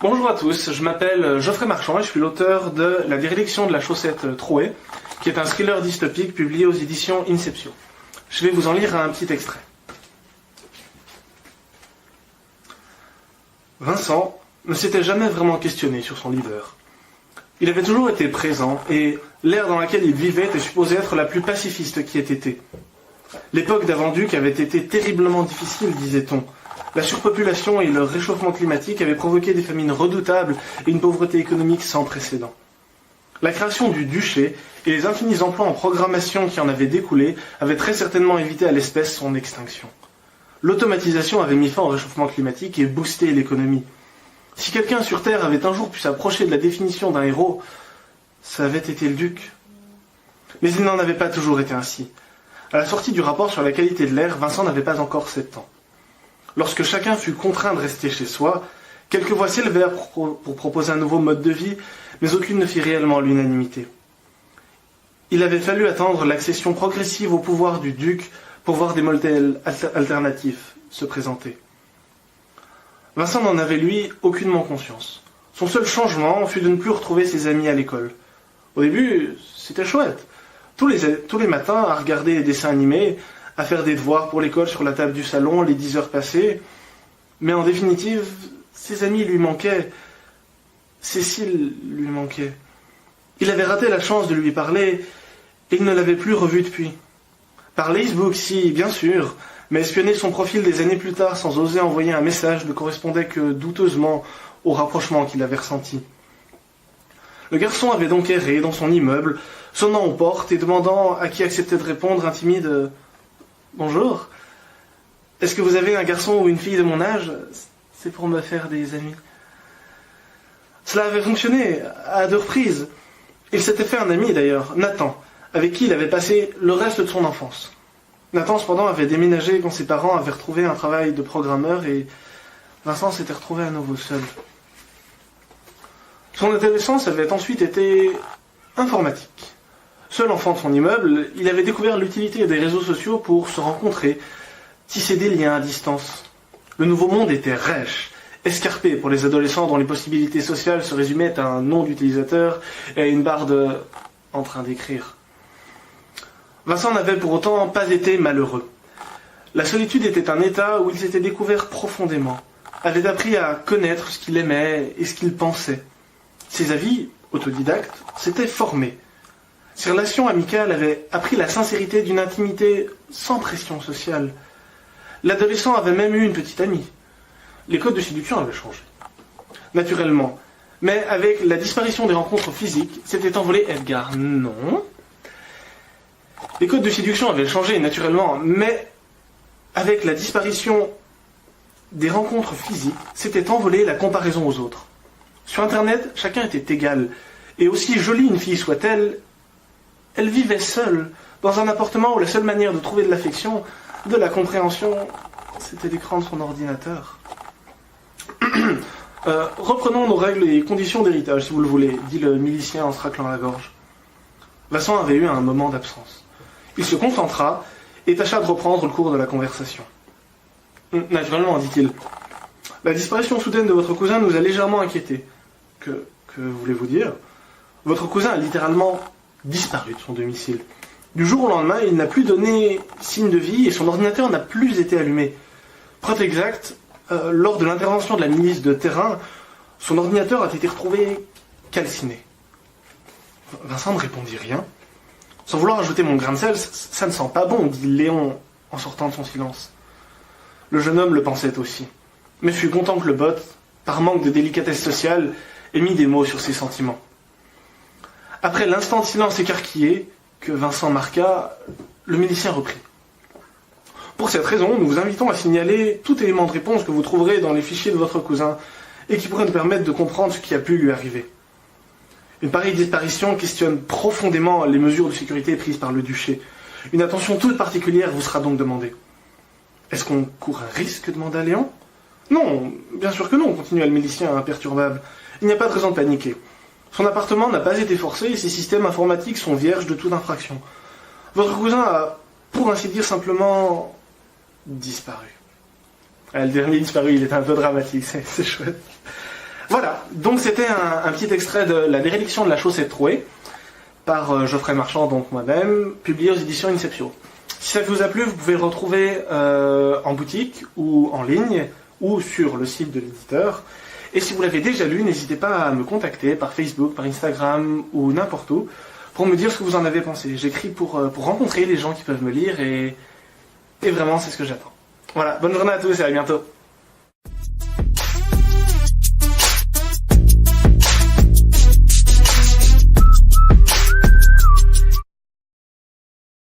Bonjour à tous, je m'appelle Geoffrey Marchand et je suis l'auteur de La déréliction de la chaussette trouée, qui est un thriller dystopique publié aux éditions Inception. Je vais vous en lire un petit extrait. Vincent ne s'était jamais vraiment questionné sur son leader. Il avait toujours été présent et l'ère dans laquelle il vivait était supposée être la plus pacifiste qui ait été. L'époque d'Avant-Duc avait été terriblement difficile, disait-on. La surpopulation et le réchauffement climatique avaient provoqué des famines redoutables et une pauvreté économique sans précédent. La création du duché et les infinis emplois en programmation qui en avaient découlé avaient très certainement évité à l'espèce son extinction. L'automatisation avait mis fin au réchauffement climatique et boosté l'économie. Si quelqu'un sur Terre avait un jour pu s'approcher de la définition d'un héros, ça avait été le duc. Mais il n'en avait pas toujours été ainsi. À la sortie du rapport sur la qualité de l'air, Vincent n'avait pas encore 7 ans. Lorsque chacun fut contraint de rester chez soi, quelques voix s'élevèrent pour proposer un nouveau mode de vie, mais aucune ne fit réellement l'unanimité. Il avait fallu attendre l'accession progressive au pouvoir du duc pour voir des modèles alternatifs se présenter. Vincent n'en avait, lui, aucunement conscience. Son seul changement fut de ne plus retrouver ses amis à l'école. Au début, c'était chouette. Tous les matins, à regarder des dessins animés, à faire des devoirs pour l'école sur la table du salon, les 10 heures passées. Mais en définitive, ses amis lui manquaient. Cécile lui manquait. Il avait raté la chance de lui parler et il ne l'avait plus revue depuis. Par Facebook, si, bien sûr, mais espionner son profil des années plus tard sans oser envoyer un message ne correspondait que douteusement au rapprochement qu'il avait ressenti. Le garçon avait donc erré dans son immeuble, sonnant aux portes et demandant à qui acceptait de répondre un timide « Bonjour, est-ce que vous avez un garçon ou une fille de mon âge? C'est pour me faire des amis. » Cela avait fonctionné à 2 reprises. Il s'était fait un ami d'ailleurs, Nathan, avec qui il avait passé le reste de son enfance. Nathan cependant avait déménagé quand ses parents avaient retrouvé un travail de programmeur et Vincent s'était retrouvé à nouveau seul. Son adolescence avait ensuite été informatique. Seul enfant de son immeuble, il avait découvert l'utilité des réseaux sociaux pour se rencontrer, tisser des liens à distance. Le nouveau monde était rêche, escarpé pour les adolescents dont les possibilités sociales se résumaient à un nom d'utilisateur et à une barre de « en train d'écrire ». Vincent n'avait pour autant pas été malheureux. La solitude était un état où il s'était découvert profondément, avait appris à connaître ce qu'il aimait et ce qu'il pensait. Ses avis, autodidactes, s'étaient formés. Ses relations amicales avaient appris la sincérité d'une intimité sans pression sociale. L'adolescent avait même eu une petite amie. Les codes de séduction avaient changé. Naturellement. Mais avec la disparition des rencontres physiques, s'était envolé Edgar. Non. Les codes de séduction avaient changé, naturellement, mais avec la disparition des rencontres physiques, s'était envolée la comparaison aux autres. Sur Internet, chacun était égal. Et aussi jolie une fille soit-elle, elle vivait seule, dans un appartement où la seule manière de trouver de l'affection, de la compréhension, c'était l'écran de son ordinateur. Reprenons nos règles et conditions d'héritage, si vous le voulez, dit le milicien en se raclant la gorge. Vincent avait eu un moment d'absence. Il se concentra et tâcha de reprendre le cours de la conversation. Naturellement, dit-il, la disparition soudaine de votre cousin nous a légèrement inquiétés. Que voulez-vous dire? Votre cousin a littéralement disparu de son domicile. Du jour au lendemain, il n'a plus donné signe de vie et son ordinateur n'a plus été allumé. Preuve exacte, lors de l'intervention de la milice de terrain, son ordinateur a été retrouvé calciné. Vincent ne répondit rien. Sans vouloir ajouter mon grain de sel, ça ne sent pas bon, dit Léon en sortant de son silence. Le jeune homme le pensait aussi, mais fut content que le bot, par manque de délicatesse sociale, ait mis des mots sur ses sentiments. Après l'instant de silence écarquillé que Vincent marqua, le milicien reprit. Pour cette raison, nous vous invitons à signaler tout élément de réponse que vous trouverez dans les fichiers de votre cousin et qui pourrait nous permettre de comprendre ce qui a pu lui arriver. Une pareille disparition questionne profondément les mesures de sécurité prises par le duché. Une attention toute particulière vous sera donc demandée. Est-ce qu'on court un risque demanda Léon. Non, bien sûr que non, continua le milicien imperturbable. Il n'y a pas de raison de paniquer. Son appartement n'a pas été forcé et ses systèmes informatiques sont vierges de toute infraction. Votre cousin a, pour ainsi dire, simplement disparu. Ah, le dernier disparu, il était un peu dramatique, c'est chouette. Voilà, donc c'était un petit extrait de La déréliction de la chaussette trouée, par Geoffrey Marchand, donc moi-même, publié aux éditions Inceptio. Si ça vous a plu, vous pouvez le retrouver en boutique ou en ligne, ou sur le site de l'éditeur. Et si vous l'avez déjà lu, n'hésitez pas à me contacter par Facebook, par Instagram ou n'importe où, pour me dire ce que vous en avez pensé. J'écris pour rencontrer les gens qui peuvent me lire, et vraiment c'est ce que j'attends. Voilà, bonne journée à tous et à bientôt.